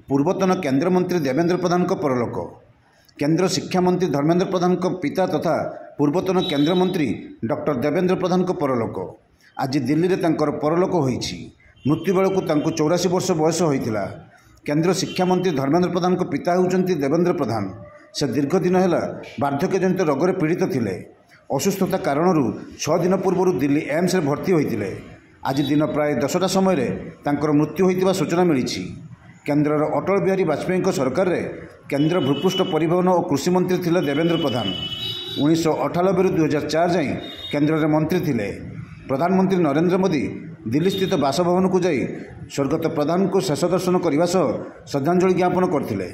ପୂର୍ବତନ କେନ୍ଦ୍ରମନ୍ତ୍ରୀ ଦେବେନ୍ଦ୍ର ପ୍ରଧାନଙ୍କ ପରଲୋକ। କେନ୍ଦ୍ର ଶିକ୍ଷାମନ୍ତ୍ରୀ ଧର୍ମେନ୍ଦ୍ର ପ୍ରଧାନଙ୍କ ପିତା ତଥା ପୂର୍ବତନ କେନ୍ଦ୍ରମନ୍ତ୍ରୀ ଡକ୍ଟର ଦେବେନ୍ଦ୍ର ପ୍ରଧାନଙ୍କ ପରଲୋକ। ଆଜି ଦିଲ୍ଲୀରେ ତାଙ୍କର ପରଲୋକ ହୋଇଛି। ମୃତ୍ୟୁବେଳକୁ ତାଙ୍କୁ 84 ବର୍ଷ ବୟସ ହୋଇଥିଲା। କେନ୍ଦ୍ର ଶିକ୍ଷାମନ୍ତ୍ରୀ ଧର୍ମେନ୍ଦ୍ର ପ୍ରଧାନଙ୍କ ପିତା ହେଉଛନ୍ତି ଦେବେନ୍ଦ୍ର ପ୍ରଧାନ। ସେ ଦୀର୍ଘ ଦିନ ହେଲା ବାର୍ଦ୍ଧକ୍ୟଜନିତ ରୋଗରେ ପୀଡ଼ିତ ଥିଲେ। ଅସୁସ୍ଥତା କାରଣରୁ 6 ଦିନ ପୂର୍ବରୁ ଦିଲ୍ଲୀ ଏମ୍ସରେ ଭର୍ତ୍ତି ହୋଇଥିଲେ। ଆଜି ଦିନ ପ୍ରାୟ 10ଟା ସମୟରେ ତାଙ୍କର ମୃତ୍ୟୁ ହୋଇଥିବା ସୂଚନା ମିଳିଛି। କେନ୍ଦ୍ରର ଅଟଳ ବିହାରୀ ବାଜପେୟୀଙ୍କ ସରକାରରେ କେନ୍ଦ୍ର ଭୂପୃଷ୍ଠ ପରିବହନ ଓ କୃଷି ମନ୍ତ୍ରୀ ଥିଲେ ଦେବେନ୍ଦ୍ର ପ୍ରଧାନ। 1998ରୁ 2004 ଯାଏଁ କେନ୍ଦ୍ରରେ ମନ୍ତ୍ରୀ ଥିଲେ। ପ୍ରଧାନମନ୍ତ୍ରୀ ନରେନ୍ଦ୍ର ମୋଦି ଦିଲ୍ଲୀସ୍ଥିତ ବାସଭବନକୁ ଯାଇ ସ୍ୱର୍ଗତ ପ୍ରଧାନଙ୍କୁ ଶେଷ ଦର୍ଶନ କରିବା ସହ ଶ୍ରଦ୍ଧାଞ୍ଜଳି ଜ୍ଞାପନ କରିଥିଲେ।